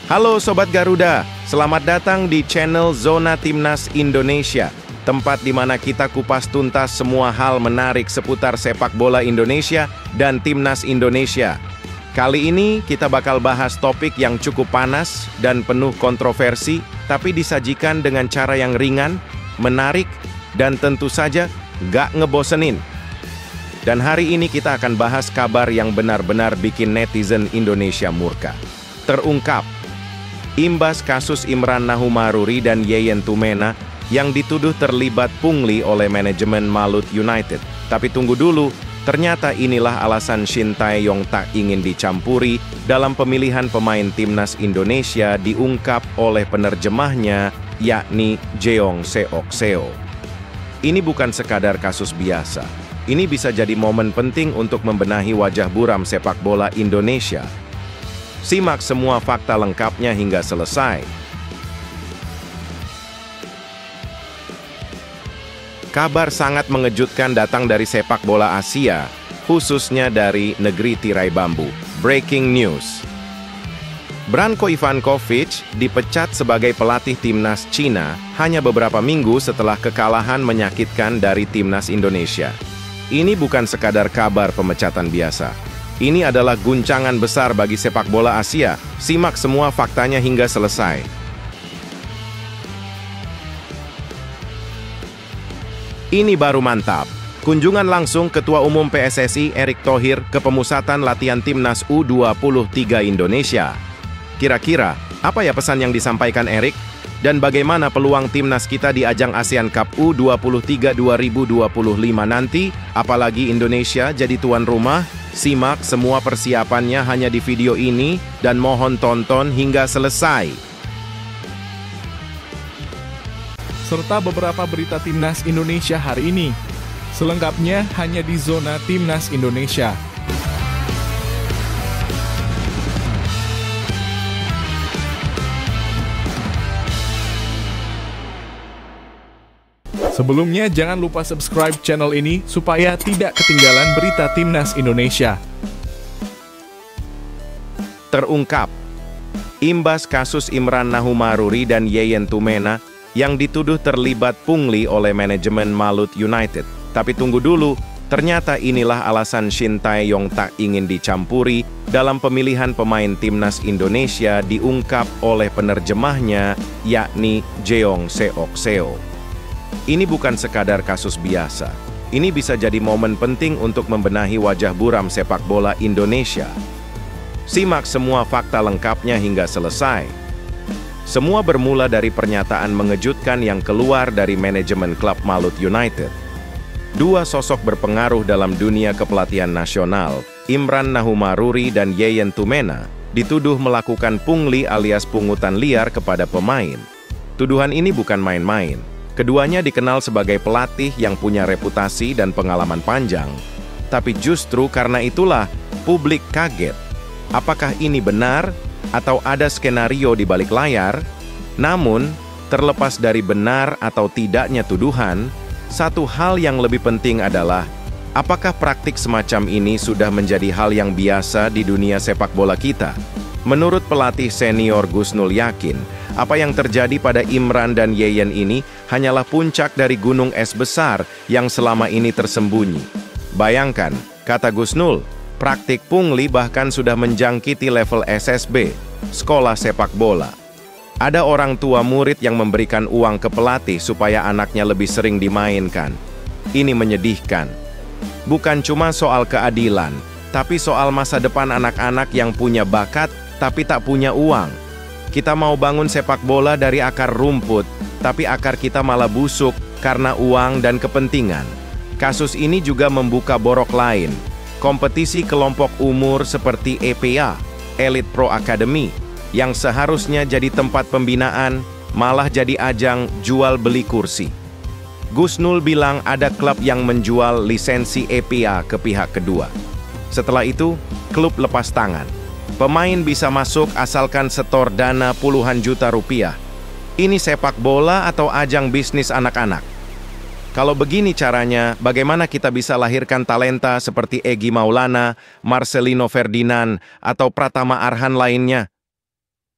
Halo Sobat Garuda, selamat datang di channel Zona Timnas Indonesia, tempat di mana kita kupas tuntas semua hal menarik seputar sepak bola Indonesia dan Timnas Indonesia. Kali ini kita bakal bahas topik yang cukup panas dan penuh kontroversi, tapi disajikan dengan cara yang ringan, menarik, dan tentu saja gak ngebosenin. Dan hari ini kita akan bahas kabar yang benar-benar bikin netizen Indonesia murka. Terungkap, imbas kasus Imran Nahumahrury dan Yeyen Tumena yang dituduh terlibat pungli oleh manajemen Malut United. Tapi tunggu dulu, ternyata inilah alasan Shin Tae-yong tak ingin dicampuri dalam pemilihan pemain Timnas Indonesia diungkap oleh penerjemahnya, yakni Jeong Seok Seo. Ini bukan sekadar kasus biasa. Ini bisa jadi momen penting untuk membenahi wajah buram sepak bola Indonesia. Simak semua fakta lengkapnya hingga selesai. Kabar sangat mengejutkan datang dari sepak bola Asia, khususnya dari negeri tirai bambu. Breaking news. Branko Ivankovic dipecat sebagai pelatih timnas Cina hanya beberapa minggu setelah kekalahan menyakitkan dari timnas Indonesia. Ini bukan sekadar kabar pemecatan biasa. Ini adalah guncangan besar bagi sepak bola Asia. Simak semua faktanya hingga selesai. Ini baru mantap. Kunjungan langsung Ketua Umum PSSI Erick Thohir ke pemusatan latihan Timnas U23 Indonesia. Kira-kira, apa ya pesan yang disampaikan Erick? Dan bagaimana peluang Timnas kita di ajang ASEAN Cup U23 2025 nanti? Apalagi Indonesia jadi tuan rumah? Simak semua persiapannya hanya di video ini dan mohon tonton hingga selesai. Serta beberapa berita Timnas Indonesia hari ini. Selengkapnya hanya di Zona Timnas Indonesia. Sebelumnya, jangan lupa subscribe channel ini supaya tidak ketinggalan berita Timnas Indonesia. Terungkap, imbas kasus Imran Nahumahrury dan Yeyen Tumena yang dituduh terlibat pungli oleh manajemen Malut United. Tapi tunggu dulu, ternyata inilah alasan Shin Tae-yong tak ingin dicampuri dalam pemilihan pemain Timnas Indonesia diungkap oleh penerjemahnya, yakni Jeong Seok Seo. Ini bukan sekadar kasus biasa. Ini bisa jadi momen penting untuk membenahi wajah buram sepak bola Indonesia. Simak semua fakta lengkapnya hingga selesai. Semua bermula dari pernyataan mengejutkan yang keluar dari manajemen klub Malut United. Dua sosok berpengaruh dalam dunia kepelatihan nasional, Imran Nahumahrury dan Yeyen Tumena, dituduh melakukan pungli alias pungutan liar kepada pemain. Tuduhan ini bukan main-main. Keduanya dikenal sebagai pelatih yang punya reputasi dan pengalaman panjang. Tapi justru karena itulah publik kaget. Apakah ini benar atau ada skenario di balik layar? Namun, terlepas dari benar atau tidaknya tuduhan, satu hal yang lebih penting adalah apakah praktik semacam ini sudah menjadi hal yang biasa di dunia sepak bola kita? Menurut pelatih senior Gusnul yakin, apa yang terjadi pada Imran dan Yeyen ini hanyalah puncak dari gunung es besar yang selama ini tersembunyi. Bayangkan, kata Gusnul, praktik pungli bahkan sudah menjangkiti level SSB, sekolah sepak bola. Ada orang tua murid yang memberikan uang ke pelatih supaya anaknya lebih sering dimainkan. Ini menyedihkan. Bukan cuma soal keadilan, tapi soal masa depan anak-anak yang punya bakat tapi tak punya uang. Kita mau bangun sepak bola dari akar rumput, tapi akar kita malah busuk karena uang dan kepentingan. Kasus ini juga membuka borok lain. Kompetisi kelompok umur seperti EPA, Elite Pro Academy, yang seharusnya jadi tempat pembinaan, malah jadi ajang jual beli kursi. Gusnul bilang ada klub yang menjual lisensi EPA ke pihak kedua. Setelah itu, klub lepas tangan. Pemain bisa masuk asalkan setor dana puluhan juta rupiah. Ini sepak bola atau ajang bisnis anak-anak? Kalau begini caranya, bagaimana kita bisa lahirkan talenta seperti Egy Maulana, Marcelino Ferdinand, atau Pratama Arhan lainnya?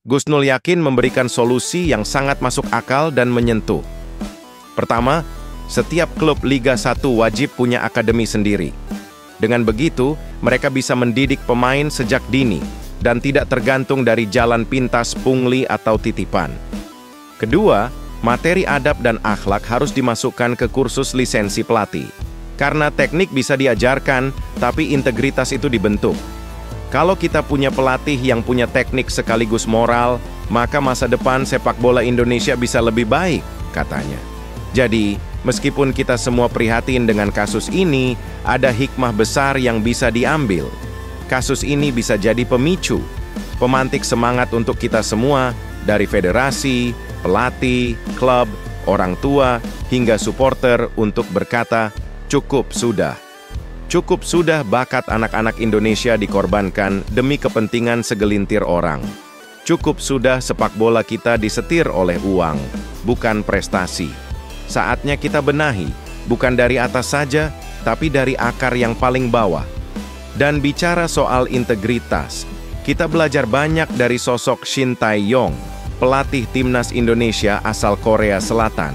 Gusnul yakin memberikan solusi yang sangat masuk akal dan menyentuh. Pertama, setiap klub Liga 1 wajib punya akademi sendiri. Dengan begitu, mereka bisa mendidik pemain sejak dini dan tidak tergantung dari jalan pintas, pungli, atau titipan. Kedua, materi adab dan akhlak harus dimasukkan ke kursus lisensi pelatih. Karena teknik bisa diajarkan, tapi integritas itu dibentuk. Kalau kita punya pelatih yang punya teknik sekaligus moral, maka masa depan sepak bola Indonesia bisa lebih baik, katanya. Jadi, meskipun kita semua prihatin dengan kasus ini, ada hikmah besar yang bisa diambil. Kasus ini bisa jadi pemicu, pemantik semangat untuk kita semua, dari federasi, pelatih, klub, orang tua, hingga supporter untuk berkata, cukup sudah. Cukup sudah bakat anak-anak Indonesia dikorbankan demi kepentingan segelintir orang. Cukup sudah sepak bola kita disetir oleh uang, bukan prestasi. Saatnya kita benahi, bukan dari atas saja, tapi dari akar yang paling bawah. Dan bicara soal integritas, kita belajar banyak dari sosok Shin Tae-yong, pelatih timnas Indonesia asal Korea Selatan.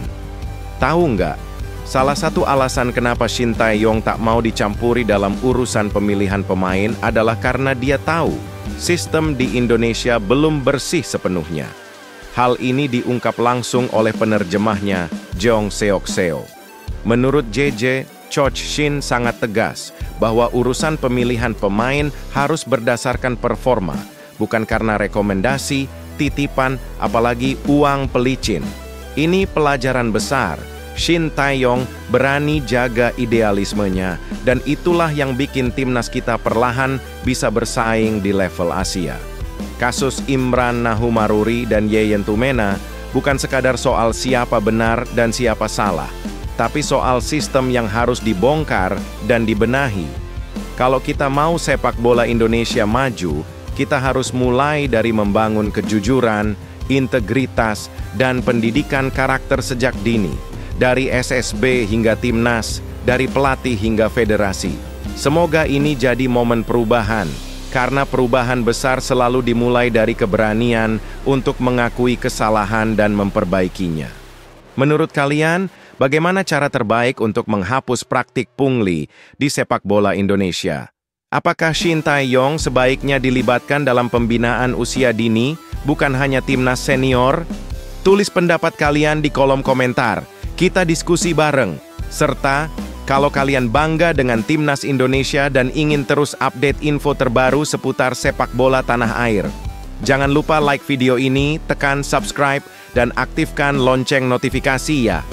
Tahu nggak? Salah satu alasan kenapa Shin Tae-yong tak mau dicampuri dalam urusan pemilihan pemain adalah karena dia tahu sistem di Indonesia belum bersih sepenuhnya. Hal ini diungkap langsung oleh penerjemahnya, Jeong Seok Seo. Menurut JJ, Coach Shin sangat tegas bahwa urusan pemilihan pemain harus berdasarkan performa, bukan karena rekomendasi, titipan, apalagi uang pelicin. Ini pelajaran besar. Shin Tae-yong berani jaga idealismenya, dan itulah yang bikin timnas kita perlahan bisa bersaing di level Asia. Kasus Imran Nahumaruri dan Yeyen Tumena bukan sekadar soal siapa benar dan siapa salah, tapi soal sistem yang harus dibongkar dan dibenahi. Kalau kita mau sepak bola Indonesia maju, kita harus mulai dari membangun kejujuran, integritas, dan pendidikan karakter sejak dini. Dari SSB hingga timnas, dari pelatih hingga federasi. Semoga ini jadi momen perubahan, karena perubahan besar selalu dimulai dari keberanian untuk mengakui kesalahan dan memperbaikinya. Menurut kalian, bagaimana cara terbaik untuk menghapus praktik pungli di sepak bola Indonesia? Apakah Shin Tae-yong sebaiknya dilibatkan dalam pembinaan usia dini, bukan hanya timnas senior? Tulis pendapat kalian di kolom komentar. Kita diskusi bareng. Serta, kalau kalian bangga dengan timnas Indonesia dan ingin terus update info terbaru seputar sepak bola tanah air, jangan lupa like video ini, tekan subscribe, dan aktifkan lonceng notifikasi ya.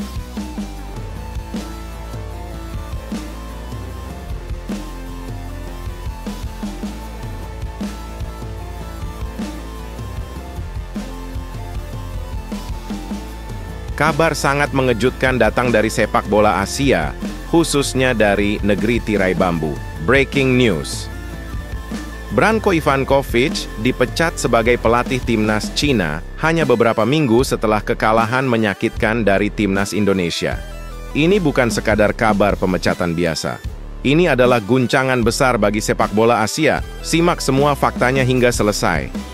Kabar sangat mengejutkan datang dari sepak bola Asia, khususnya dari negeri tirai bambu. Breaking news. Branko Ivankovic dipecat sebagai pelatih timnas Cina hanya beberapa minggu setelah kekalahan menyakitkan dari timnas Indonesia. Ini bukan sekadar kabar pemecatan biasa. Ini adalah guncangan besar bagi sepak bola Asia. Simak semua faktanya hingga selesai.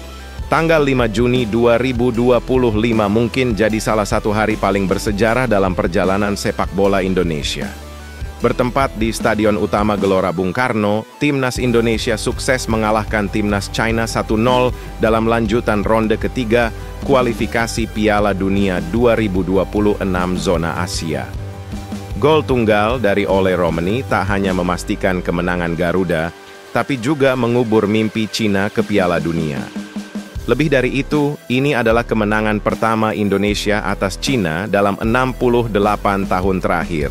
Tanggal 5 Juni 2025 mungkin jadi salah satu hari paling bersejarah dalam perjalanan sepak bola Indonesia. Bertempat di Stadion Utama Gelora Bung Karno, timnas Indonesia sukses mengalahkan timnas China 1-0 dalam lanjutan ronde ketiga kualifikasi Piala Dunia 2026 zona Asia. Gol tunggal dari Ole Romani tak hanya memastikan kemenangan Garuda, tapi juga mengubur mimpi Cina ke Piala Dunia. Lebih dari itu, ini adalah kemenangan pertama Indonesia atas Cina dalam 68 tahun terakhir.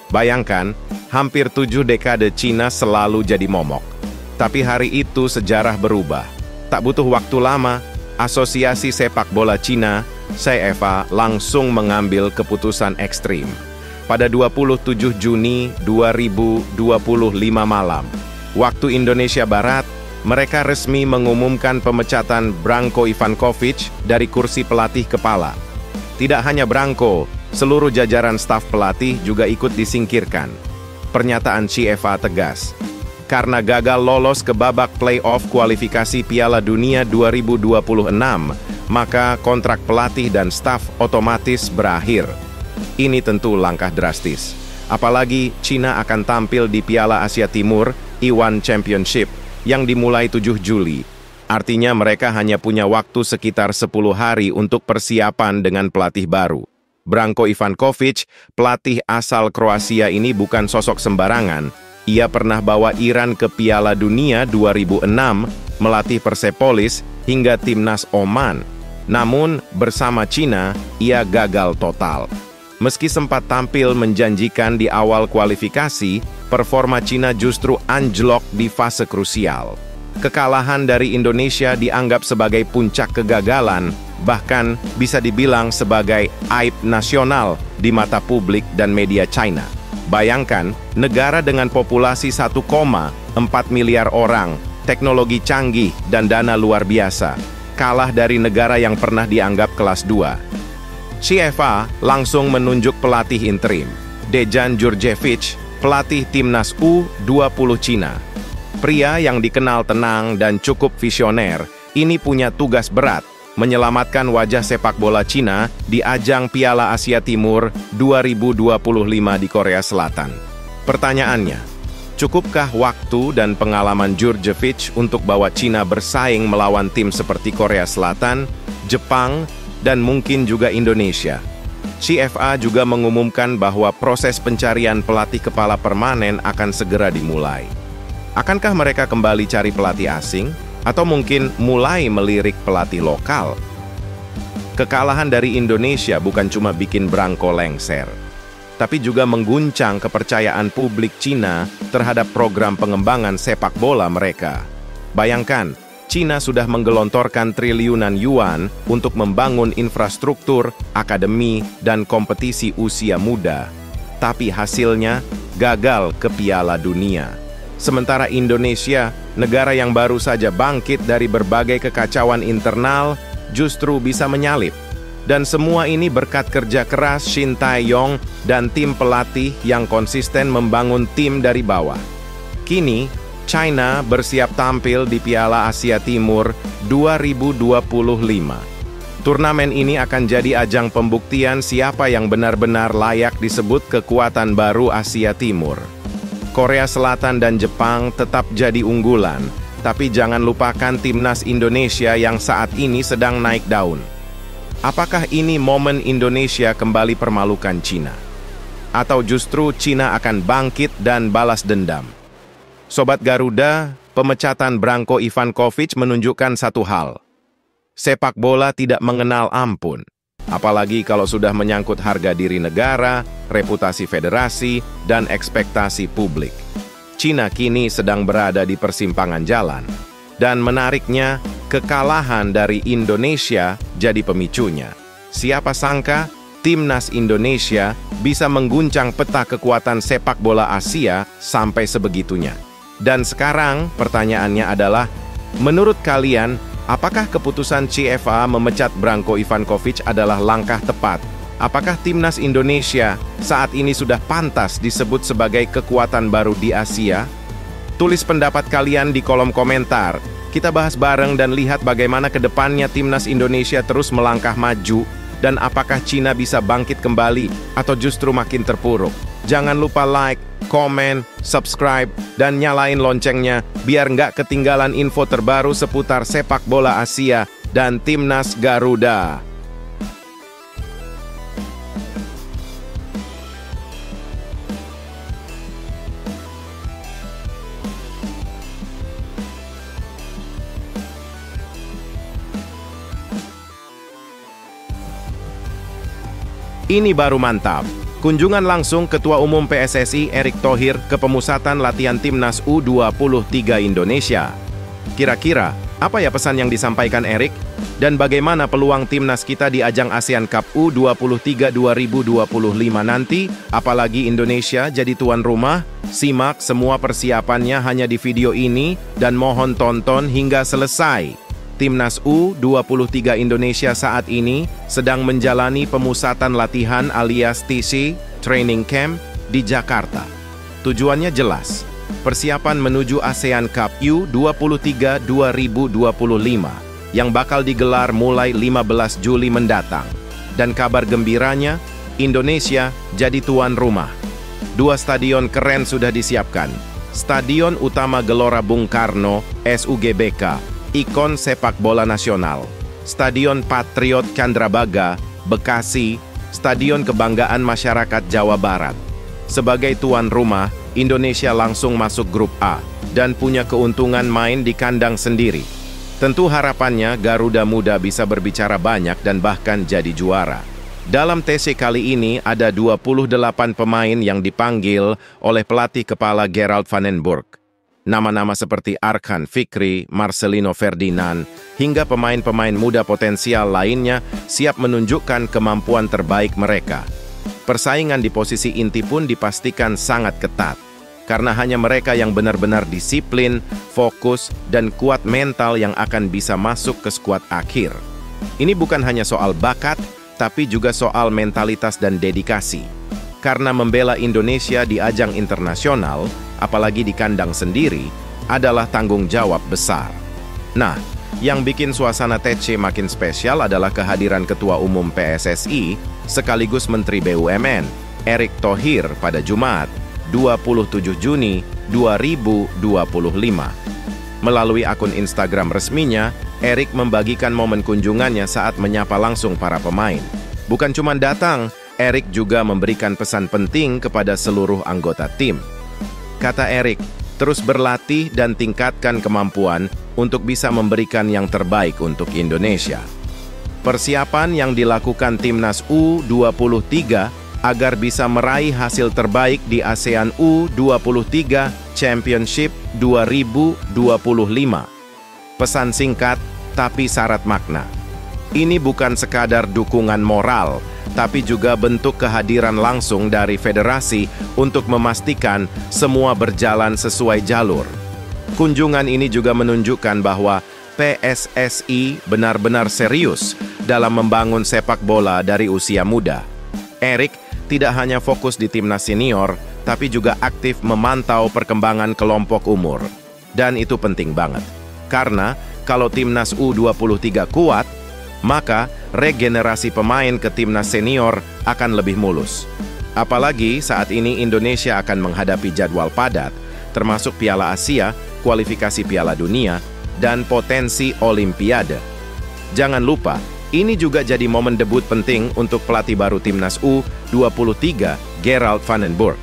Bayangkan, hampir 7 dekade Cina selalu jadi momok. Tapi hari itu sejarah berubah. Tak butuh waktu lama, Asosiasi Sepak Bola Cina, CFA, langsung mengambil keputusan ekstrim. Pada 27 Juni 2025 malam, waktu Indonesia Barat, mereka resmi mengumumkan pemecatan Branko Ivankovic dari kursi pelatih kepala. Tidak hanya Branko, seluruh jajaran staf pelatih juga ikut disingkirkan. Pernyataan CFA tegas. karena gagal lolos ke babak playoff kualifikasi Piala Dunia 2026, maka kontrak pelatih dan staf otomatis berakhir. Ini tentu langkah drastis. Apalagi Cina akan tampil di Piala Asia Timur Iwan Championship yang dimulai 7 Juli. Artinya mereka hanya punya waktu sekitar 10 hari untuk persiapan dengan pelatih baru. Branko Ivankovic, pelatih asal Kroasia ini bukan sosok sembarangan. Ia pernah bawa Iran ke Piala Dunia 2006, melatih Persepolis hingga timnas Oman. Namun, bersama Cina, ia gagal total. Meski sempat tampil menjanjikan di awal kualifikasi, performa Cina justru anjlok di fase krusial. Kekalahan dari Indonesia dianggap sebagai puncak kegagalan, bahkan bisa dibilang sebagai aib nasional di mata publik dan media China. Bayangkan, negara dengan populasi 1,4 miliar orang, teknologi canggih dan dana luar biasa, kalah dari negara yang pernah dianggap kelas 2. CFA langsung menunjuk pelatih interim, Dejan Djurjevic, pelatih timnas U20 Cina. Pria yang dikenal tenang dan cukup visioner, ini punya tugas berat, menyelamatkan wajah sepak bola Cina di ajang Piala Asia Timur 2025 di Korea Selatan. Pertanyaannya, cukupkah waktu dan pengalaman Djurjevic untuk bawa Cina bersaing melawan tim seperti Korea Selatan, Jepang, dan mungkin juga Indonesia? CFA juga mengumumkan bahwa proses pencarian pelatih kepala permanen akan segera dimulai. Akankah mereka kembali cari pelatih asing? Atau mungkin mulai melirik pelatih lokal? Kekalahan dari Indonesia bukan cuma bikin Branko lengser, tapi juga mengguncang kepercayaan publik Cina terhadap program pengembangan sepak bola mereka. Bayangkan, Cina sudah menggelontorkan triliunan yuan untuk membangun infrastruktur, akademi, dan kompetisi usia muda. Tapi hasilnya gagal ke Piala Dunia. Sementara Indonesia, negara yang baru saja bangkit dari berbagai kekacauan internal, justru bisa menyalip. Dan semua ini berkat kerja keras Shin Tae-yong dan tim pelatih yang konsisten membangun tim dari bawah. Kini, China bersiap tampil di Piala Asia Timur 2025. Turnamen ini akan jadi ajang pembuktian siapa yang benar-benar layak disebut kekuatan baru Asia Timur. Korea Selatan dan Jepang tetap jadi unggulan, tapi jangan lupakan timnas Indonesia yang saat ini sedang naik daun. Apakah ini momen Indonesia kembali permalukan Cina? Atau justru Cina akan bangkit dan balas dendam? Sobat Garuda, pemecatan Branko Ivankovic menunjukkan satu hal. Sepak bola tidak mengenal ampun. Apalagi kalau sudah menyangkut harga diri negara, reputasi federasi, dan ekspektasi publik. Cina kini sedang berada di persimpangan jalan. Dan menariknya, kekalahan dari Indonesia jadi pemicunya. Siapa sangka, timnas Indonesia bisa mengguncang peta kekuatan sepak bola Asia sampai sebegitunya. Dan sekarang pertanyaannya adalah, menurut kalian, apakah keputusan CFA memecat Branko Ivankovic adalah langkah tepat? Apakah timnas Indonesia saat ini sudah pantas disebut sebagai kekuatan baru di Asia? Tulis pendapat kalian di kolom komentar. Kita bahas bareng dan lihat bagaimana ke depannya timnas Indonesia terus melangkah maju, dan apakah Cina bisa bangkit kembali atau justru makin terpuruk. Jangan lupa like, komen, subscribe, dan nyalain loncengnya biar nggak ketinggalan info terbaru seputar sepak bola Asia dan timnas Garuda. Ini baru mantap. Kunjungan langsung Ketua Umum PSSI Erick Thohir ke pemusatan latihan timnas U23 Indonesia. Kira-kira, apa ya pesan yang disampaikan Erick? Dan bagaimana peluang timnas kita di ajang ASEAN Cup U23 2025 nanti? Apalagi Indonesia jadi tuan rumah? Simak semua persiapannya hanya di video ini dan mohon tonton hingga selesai. Timnas U23 Indonesia saat ini sedang menjalani pemusatan latihan alias TC, Training Camp, di Jakarta. Tujuannya jelas, persiapan menuju ASEAN Cup U23 2025 yang bakal digelar mulai 15 Juli mendatang. Dan kabar gembiranya, Indonesia jadi tuan rumah. 2 stadion keren sudah disiapkan. Stadion Utama Gelora Bung Karno, SUGBK, ikon sepak bola nasional. Stadion Patriot Candrabaga, Bekasi, Stadion Kebanggaan Masyarakat Jawa Barat. Sebagai tuan rumah, Indonesia langsung masuk grup A dan punya keuntungan main di kandang sendiri. Tentu harapannya Garuda Muda bisa berbicara banyak dan bahkan jadi juara. Dalam TC kali ini ada 28 pemain yang dipanggil oleh pelatih kepala Gerald van den Burg. Nama-nama seperti Arkan Fikri, Marcelino Ferdinand, hingga pemain-pemain muda potensial lainnya siap menunjukkan kemampuan terbaik mereka. Persaingan di posisi inti pun dipastikan sangat ketat, karena hanya mereka yang benar-benar disiplin, fokus, dan kuat mental yang akan bisa masuk ke skuad akhir. Ini bukan hanya soal bakat, tapi juga soal mentalitas dan dedikasi. Karena membela Indonesia di ajang internasional, apalagi di kandang sendiri, adalah tanggung jawab besar. Nah, yang bikin suasana TC makin spesial adalah kehadiran Ketua Umum PSSI sekaligus Menteri BUMN, Erick Thohir pada Jumat, 27 Juni 2025. Melalui akun Instagram resminya, Erick membagikan momen kunjungannya saat menyapa langsung para pemain. Bukan cuma datang, Erick juga memberikan pesan penting kepada seluruh anggota tim. Kata Erick, terus berlatih dan tingkatkan kemampuan untuk bisa memberikan yang terbaik untuk Indonesia. Persiapan yang dilakukan Timnas U23 agar bisa meraih hasil terbaik di ASEAN U23 Championship 2025. Pesan singkat, tapi syarat makna. Ini bukan sekadar dukungan moral, tapi juga bentuk kehadiran langsung dari federasi untuk memastikan semua berjalan sesuai jalur. Kunjungan ini juga menunjukkan bahwa PSSI benar-benar serius dalam membangun sepak bola dari usia muda. Erick tidak hanya fokus di timnas senior, tapi juga aktif memantau perkembangan kelompok umur. Dan itu penting banget. Karena kalau timnas U23 kuat, maka regenerasi pemain ke timnas senior akan lebih mulus. Apalagi saat ini Indonesia akan menghadapi jadwal padat, termasuk Piala Asia, kualifikasi Piala Dunia, dan potensi Olimpiade. Jangan lupa, ini juga jadi momen debut penting untuk pelatih baru Timnas U23, Gerald van den Burg.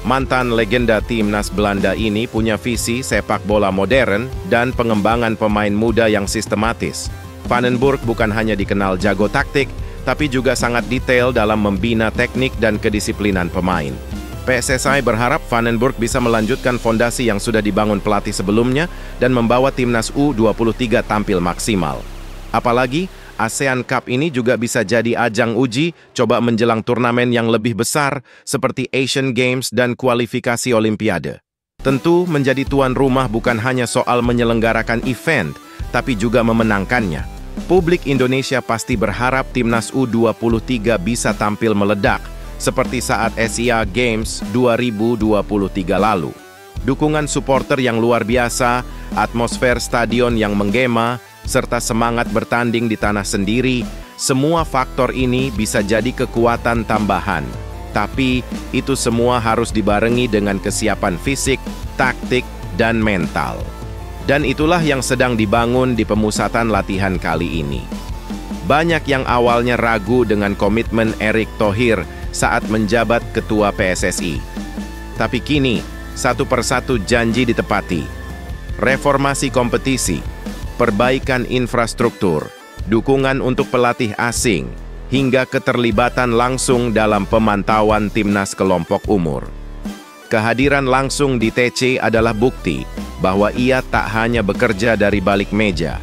Mantan legenda Timnas Belanda ini punya visi sepak bola modern dan pengembangan pemain muda yang sistematis. Van den Burg bukan hanya dikenal jago taktik, tapi juga sangat detail dalam membina teknik dan kedisiplinan pemain. PSSI berharap Van den Burg bisa melanjutkan fondasi yang sudah dibangun pelatih sebelumnya dan membawa Timnas U23 tampil maksimal. Apalagi, ASEAN Cup ini juga bisa jadi ajang uji coba menjelang turnamen yang lebih besar seperti Asian Games dan kualifikasi Olimpiade. Tentu menjadi tuan rumah bukan hanya soal menyelenggarakan event, tapi juga memenangkannya. Publik Indonesia pasti berharap Timnas U23 bisa tampil meledak, seperti saat Asia Games 2023 lalu. Dukungan supporter yang luar biasa, atmosfer stadion yang menggema, serta semangat bertanding di tanah sendiri, semua faktor ini bisa jadi kekuatan tambahan. Tapi, itu semua harus dibarengi dengan kesiapan fisik, taktik, dan mental. Dan itulah yang sedang dibangun di pemusatan latihan kali ini. Banyak yang awalnya ragu dengan komitmen Erick Thohir saat menjabat ketua PSSI. Tapi kini, satu persatu janji ditepati. Reformasi kompetisi, perbaikan infrastruktur, dukungan untuk pelatih asing, hingga keterlibatan langsung dalam pemantauan timnas kelompok umur. Kehadiran langsung di TC adalah bukti bahwa ia tak hanya bekerja dari balik meja.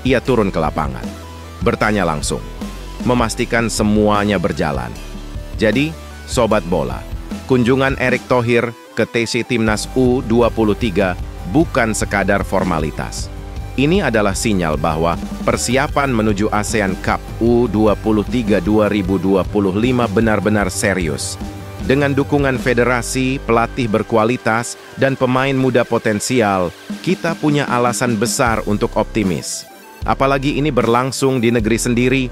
Ia turun ke lapangan, bertanya langsung, memastikan semuanya berjalan. Jadi, Sobat Bola, kunjungan Erick Thohir ke TC Timnas U23 bukan sekadar formalitas. Ini adalah sinyal bahwa persiapan menuju ASEAN Cup U23 2025 benar-benar serius. Dengan dukungan federasi, pelatih berkualitas, dan pemain muda potensial, kita punya alasan besar untuk optimis. Apalagi ini berlangsung di negeri sendiri,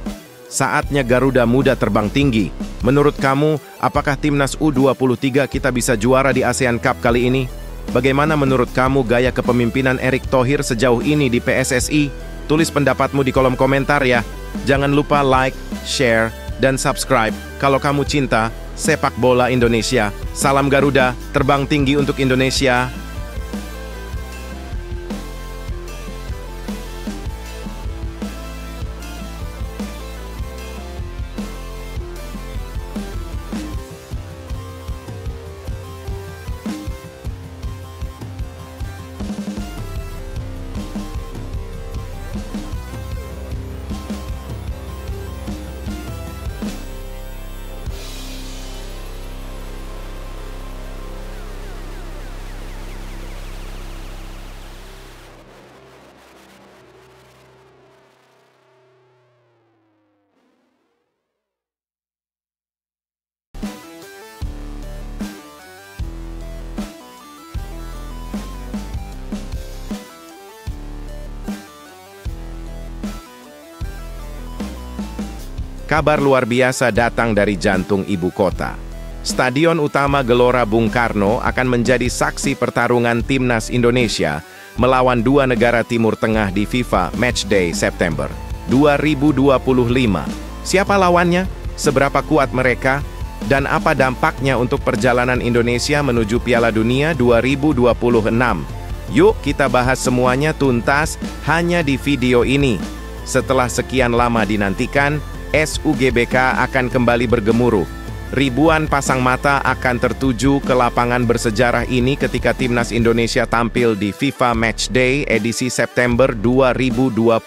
saatnya Garuda Muda terbang tinggi. Menurut kamu, apakah timnas U23 kita bisa juara di ASEAN Cup kali ini? Bagaimana menurut kamu gaya kepemimpinan Erick Thohir sejauh ini di PSSI? Tulis pendapatmu di kolom komentar ya. Jangan lupa like, share, dan subscribe kalau kamu cinta sepak bola Indonesia. Salam Garuda, terbang tinggi untuk Indonesia. Kabar luar biasa datang dari jantung ibu kota. Stadion utama Gelora Bung Karno akan menjadi saksi pertarungan timnas Indonesia melawan dua negara Timur Tengah di FIFA Matchday September 2025. Siapa lawannya? Seberapa kuat mereka? Dan apa dampaknya untuk perjalanan Indonesia menuju Piala Dunia 2026? Yuk kita bahas semuanya tuntas hanya di video ini. Setelah sekian lama dinantikan, SUGBK akan kembali bergemuruh. Ribuan pasang mata akan tertuju ke lapangan bersejarah ini ketika timnas Indonesia tampil di FIFA Matchday edisi September 2025.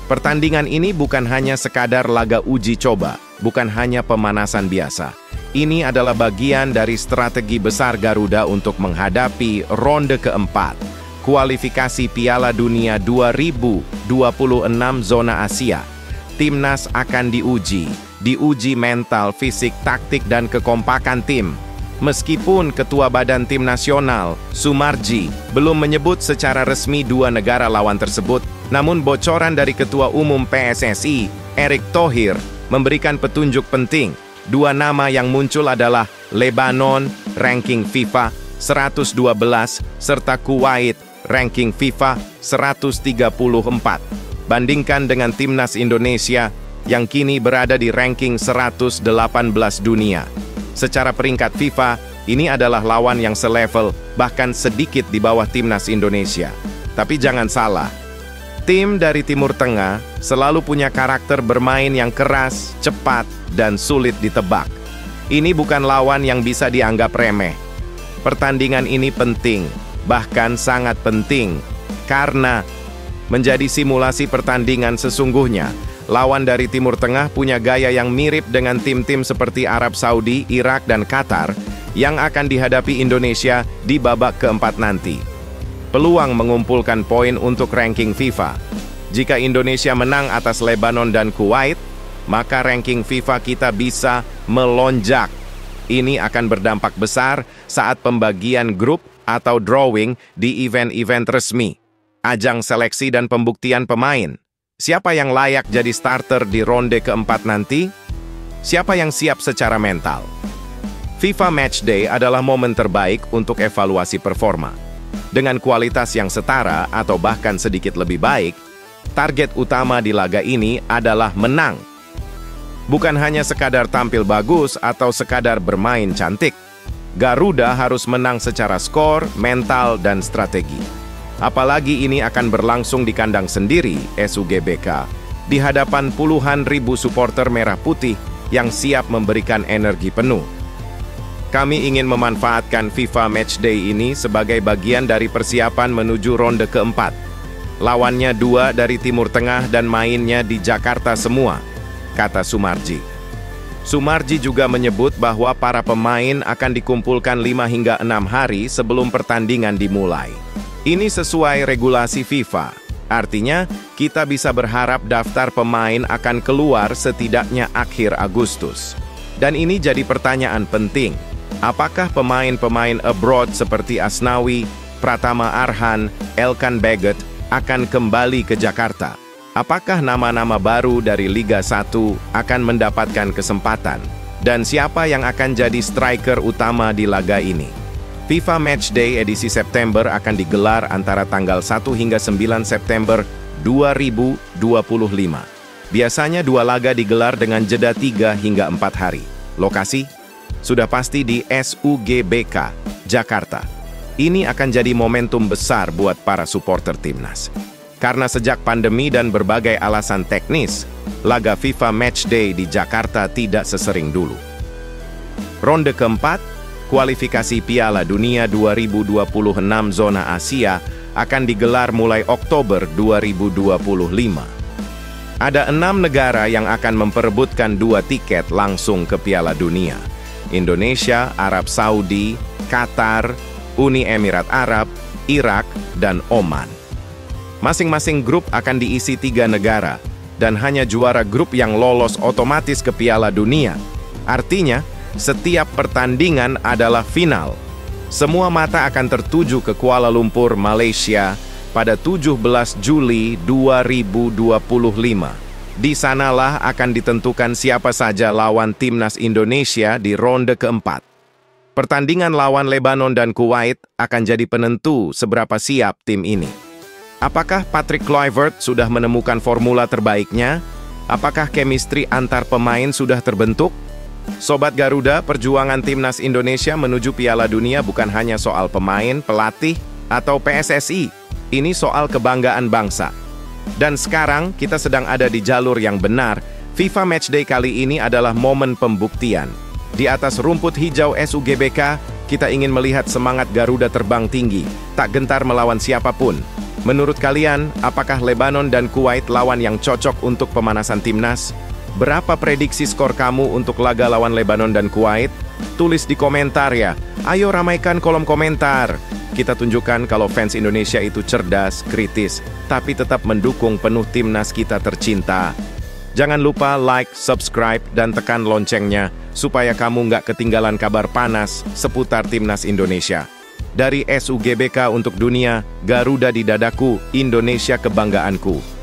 Pertandingan ini bukan hanya sekadar laga uji coba, bukan hanya pemanasan biasa. Ini adalah bagian dari strategi besar Garuda untuk menghadapi ronde keempat, kualifikasi Piala Dunia 2026 zona Asia. Timnas akan diuji mental, fisik, taktik, dan kekompakan tim. Meskipun Ketua Badan Tim Nasional, Sumarji, belum menyebut secara resmi dua negara lawan tersebut, namun bocoran dari Ketua Umum PSSI, Erick Thohir, memberikan petunjuk penting. Dua nama yang muncul adalah Lebanon, ranking FIFA 112, serta Kuwait, ranking FIFA 134. Bandingkan dengan timnas Indonesia yang kini berada di ranking 118 dunia. Secara peringkat FIFA, ini adalah lawan yang selevel, bahkan sedikit di bawah timnas Indonesia. Tapi jangan salah, tim dari Timur Tengah selalu punya karakter bermain yang keras, cepat, dan sulit ditebak. Ini bukan lawan yang bisa dianggap remeh. Pertandingan ini penting, bahkan sangat penting, karena menjadi simulasi pertandingan sesungguhnya. Lawan dari Timur Tengah punya gaya yang mirip dengan tim-tim seperti Arab Saudi, Irak, dan Qatar yang akan dihadapi Indonesia di babak keempat nanti. Peluang mengumpulkan poin untuk ranking FIFA. Jika Indonesia menang atas Lebanon dan Kuwait, maka ranking FIFA kita bisa melonjak. Ini akan berdampak besar saat pembagian grup atau drawing di event-event resmi. Ajang seleksi dan pembuktian pemain. Siapa yang layak jadi starter di ronde keempat nanti? Siapa yang siap secara mental? FIFA Matchday adalah momen terbaik untuk evaluasi performa. Dengan kualitas yang setara atau bahkan sedikit lebih baik, target utama di laga ini adalah menang. Bukan hanya sekadar tampil bagus atau sekadar bermain cantik. Garuda harus menang secara skor, mental, dan strategi. Apalagi ini akan berlangsung di kandang sendiri, SUGBK, di hadapan puluhan ribu supporter merah putih yang siap memberikan energi penuh. Kami ingin memanfaatkan FIFA Matchday ini sebagai bagian dari persiapan menuju ronde keempat. Lawannya dua dari Timur Tengah dan mainnya di Jakarta semua, kata Sumarji. Sumarji juga menyebut bahwa para pemain akan dikumpulkan 5 hingga 6 hari sebelum pertandingan dimulai. Ini sesuai regulasi FIFA. Artinya, kita bisa berharap daftar pemain akan keluar setidaknya akhir Agustus. Dan ini jadi pertanyaan penting. Apakah pemain-pemain abroad seperti Asnawi, Pratama Arhan, Elkan Bagot akan kembali ke Jakarta? Apakah nama-nama baru dari Liga 1 akan mendapatkan kesempatan? Dan siapa yang akan jadi striker utama di laga ini? FIFA Matchday edisi September akan digelar antara tanggal 1 hingga 9 September 2025. Biasanya 2 laga digelar dengan jeda 3 hingga 4 hari. Lokasi? Sudah pasti di SUGBK, Jakarta. Ini akan jadi momentum besar buat para supporter timnas. Karena sejak pandemi dan berbagai alasan teknis, laga FIFA Matchday di Jakarta tidak sesering dulu. Ronde keempat, kualifikasi Piala Dunia 2026 zona Asia akan digelar mulai Oktober 2025. Ada 6 negara yang akan memperebutkan 2 tiket langsung ke Piala Dunia. Indonesia, Arab Saudi, Qatar, Uni Emirat Arab, Irak, dan Oman. Masing-masing grup akan diisi 3 negara, dan hanya juara grup yang lolos otomatis ke Piala Dunia. Artinya, setiap pertandingan adalah final. Semua mata akan tertuju ke Kuala Lumpur, Malaysia, pada 17 Juli 2025. Di sanalah akan ditentukan siapa saja lawan timnas Indonesia di ronde keempat. Pertandingan lawan Lebanon dan Kuwait akan jadi penentu seberapa siap tim ini. Apakah Patrick Kluivert sudah menemukan formula terbaiknya? Apakah chemistry antar pemain sudah terbentuk? Sobat Garuda, perjuangan timnas Indonesia menuju Piala Dunia bukan hanya soal pemain, pelatih, atau PSSI. Ini soal kebanggaan bangsa. Dan sekarang kita sedang ada di jalur yang benar. FIFA Matchday kali ini adalah momen pembuktian. Di atas rumput hijau SUGBK, kita ingin melihat semangat Garuda terbang tinggi, tak gentar melawan siapapun. Menurut kalian, apakah Lebanon dan Kuwait lawan yang cocok untuk pemanasan timnas? Berapa prediksi skor kamu untuk laga lawan Lebanon dan Kuwait? Tulis di komentar ya. Ayo ramaikan kolom komentar. Kita tunjukkan kalau fans Indonesia itu cerdas, kritis, tapi tetap mendukung penuh timnas kita tercinta. Jangan lupa like, subscribe, dan tekan loncengnya supaya kamu nggak ketinggalan kabar panas seputar timnas Indonesia. Dari SUGBK untuk dunia, Garuda di dadaku, Indonesia kebanggaanku.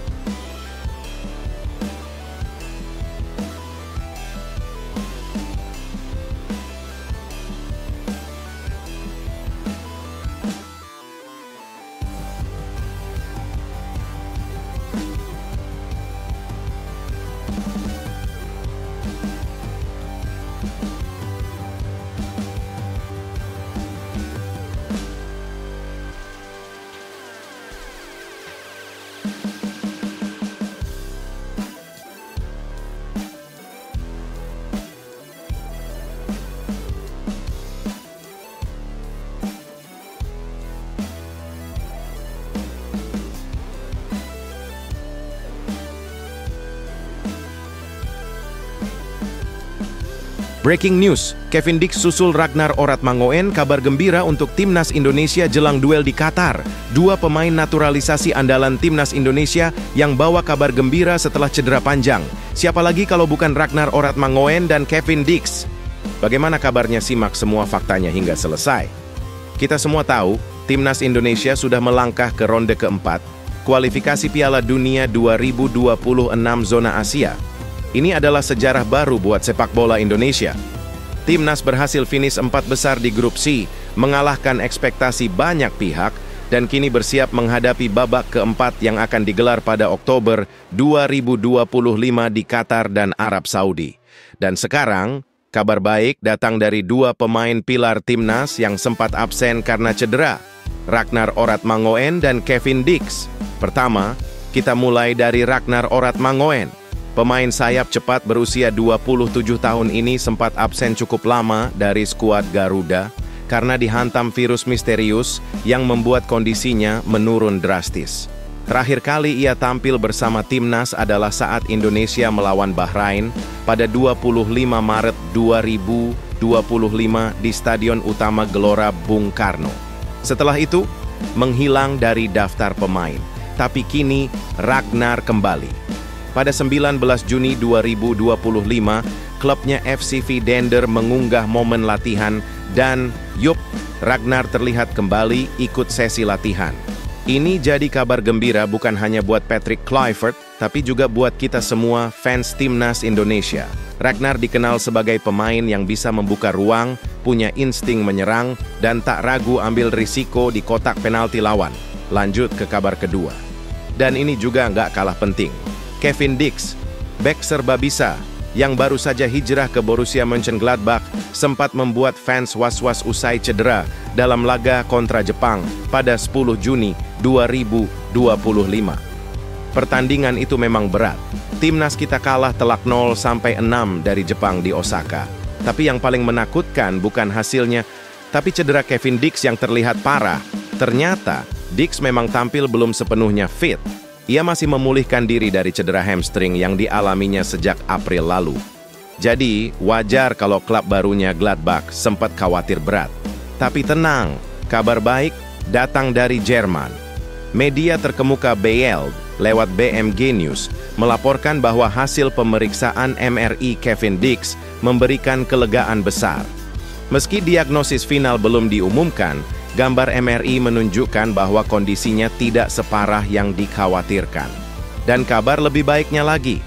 Breaking news, Kevin Dix susul Ragnar Oratmangoen, kabar gembira untuk timnas Indonesia jelang duel di Qatar. 2 pemain naturalisasi andalan timnas Indonesia yang bawa kabar gembira setelah cedera panjang. Siapa lagi kalau bukan Ragnar Oratmangoen dan Kevin Dix? Bagaimana kabarnya? Simak semua faktanya hingga selesai. Kita semua tahu, timnas Indonesia sudah melangkah ke ronde keempat, kualifikasi Piala Dunia 2026 zona Asia. Ini adalah sejarah baru buat sepak bola Indonesia. Timnas berhasil finish 4 besar di grup C, mengalahkan ekspektasi banyak pihak, dan kini bersiap menghadapi babak keempat yang akan digelar pada Oktober 2025 di Qatar dan Arab Saudi. Dan sekarang, kabar baik datang dari 2 pemain pilar timnas yang sempat absen karena cedera, Ragnar Oratmangoen dan Kevin Dix. Pertama, kita mulai dari Ragnar Oratmangoen. Pemain sayap cepat berusia 27 tahun ini sempat absen cukup lama dari skuad Garuda karena dihantam virus misterius yang membuat kondisinya menurun drastis. Terakhir kali ia tampil bersama timnas adalah saat Indonesia melawan Bahrain pada 25 Maret 2025 di Stadion Utama Gelora Bung Karno. Setelah itu, menghilang dari daftar pemain. Tapi kini Ragnar kembali. Pada 19 Juni 2025, klubnya FCV Dender mengunggah momen latihan dan yup, Ragnar terlihat kembali ikut sesi latihan. Ini jadi kabar gembira bukan hanya buat Patrick Kluivert, tapi juga buat kita semua fans timnas Indonesia. Ragnar dikenal sebagai pemain yang bisa membuka ruang, punya insting menyerang, dan tak ragu ambil risiko di kotak penalti lawan. Lanjut ke kabar kedua. Dan ini juga nggak kalah penting. Kevin Dix, bek serba bisa, yang baru saja hijrah ke Borussia Mönchengladbach, sempat membuat fans was-was usai cedera dalam laga kontra Jepang pada 10 Juni 2025. Pertandingan itu memang berat. Timnas kita kalah telak 0-6 dari Jepang di Osaka. Tapi yang paling menakutkan bukan hasilnya, tapi cedera Kevin Dix yang terlihat parah. Ternyata, Dix memang tampil belum sepenuhnya fit. Ia masih memulihkan diri dari cedera hamstring yang dialaminya sejak April lalu. Jadi, wajar kalau klub barunya Gladbach sempat khawatir berat. Tapi tenang, kabar baik datang dari Jerman. Media terkemuka Bild lewat BMG News melaporkan bahwa hasil pemeriksaan MRI Kevin Dix memberikan kelegaan besar. Meski diagnosis final belum diumumkan, gambar MRI menunjukkan bahwa kondisinya tidak separah yang dikhawatirkan. Dan kabar lebih baiknya lagi,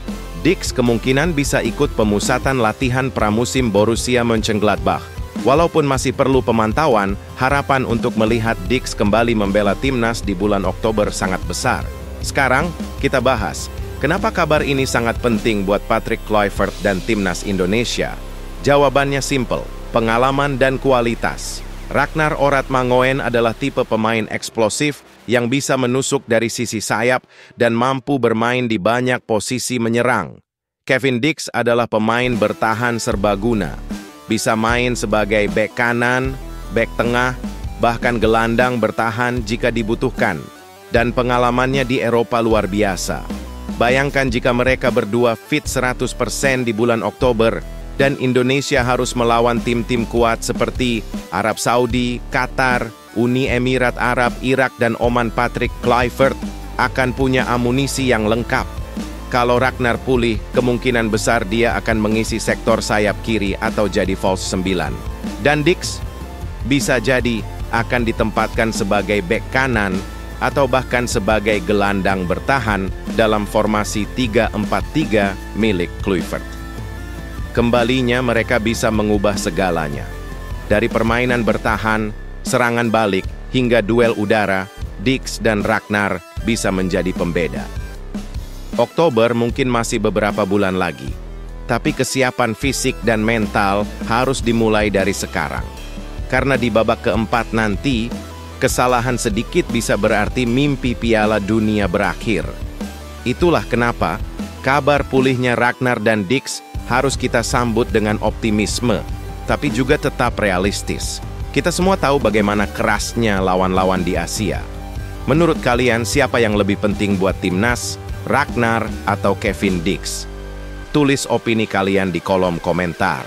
Dix kemungkinan bisa ikut pemusatan latihan pramusim Borussia Mönchengladbach. Walaupun masih perlu pemantauan, harapan untuk melihat Dix kembali membela timnas di bulan Oktober sangat besar. Sekarang, kita bahas, kenapa kabar ini sangat penting buat Patrick Kluivert dan timnas Indonesia? Jawabannya simpel, pengalaman dan kualitas. Ragnar Oratmangoen adalah tipe pemain eksplosif yang bisa menusuk dari sisi sayap dan mampu bermain di banyak posisi menyerang. Kevin Dix adalah pemain bertahan serbaguna. Bisa main sebagai bek kanan, bek tengah, bahkan gelandang bertahan jika dibutuhkan. Dan pengalamannya di Eropa luar biasa. Bayangkan jika mereka berdua fit 100% di bulan Oktober, dan Indonesia harus melawan tim-tim kuat seperti Arab Saudi, Qatar, Uni Emirat Arab, Irak, dan Oman. Patrick Kluivert akan punya amunisi yang lengkap. Kalau Ragnar pulih, kemungkinan besar dia akan mengisi sektor sayap kiri atau jadi false 9. Dan Dix bisa jadi akan ditempatkan sebagai bek kanan atau bahkan sebagai gelandang bertahan dalam formasi 3-4-3 milik Kluivert. Kembalinya mereka bisa mengubah segalanya. Dari permainan bertahan, serangan balik, hingga duel udara, Dix dan Ragnar bisa menjadi pembeda. Oktober mungkin masih beberapa bulan lagi, tapi kesiapan fisik dan mental harus dimulai dari sekarang. Karena di babak keempat nanti, kesalahan sedikit bisa berarti mimpi Piala Dunia berakhir. Itulah kenapa kabar pulihnya Ragnar dan Dix harus kita sambut dengan optimisme, tapi juga tetap realistis. Kita semua tahu bagaimana kerasnya lawan-lawan di Asia. Menurut kalian, siapa yang lebih penting buat timnas, Ragnar atau Kevin Dix? Tulis opini kalian di kolom komentar.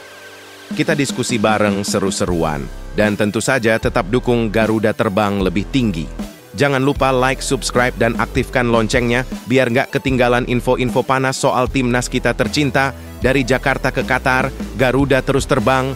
Kita diskusi bareng seru-seruan, dan tentu saja tetap dukung Garuda Terbang lebih tinggi. Jangan lupa like, subscribe, dan aktifkan loncengnya biar nggak ketinggalan info-info panas soal timnas kita tercinta. Dari Jakarta ke Qatar, Garuda terus terbang.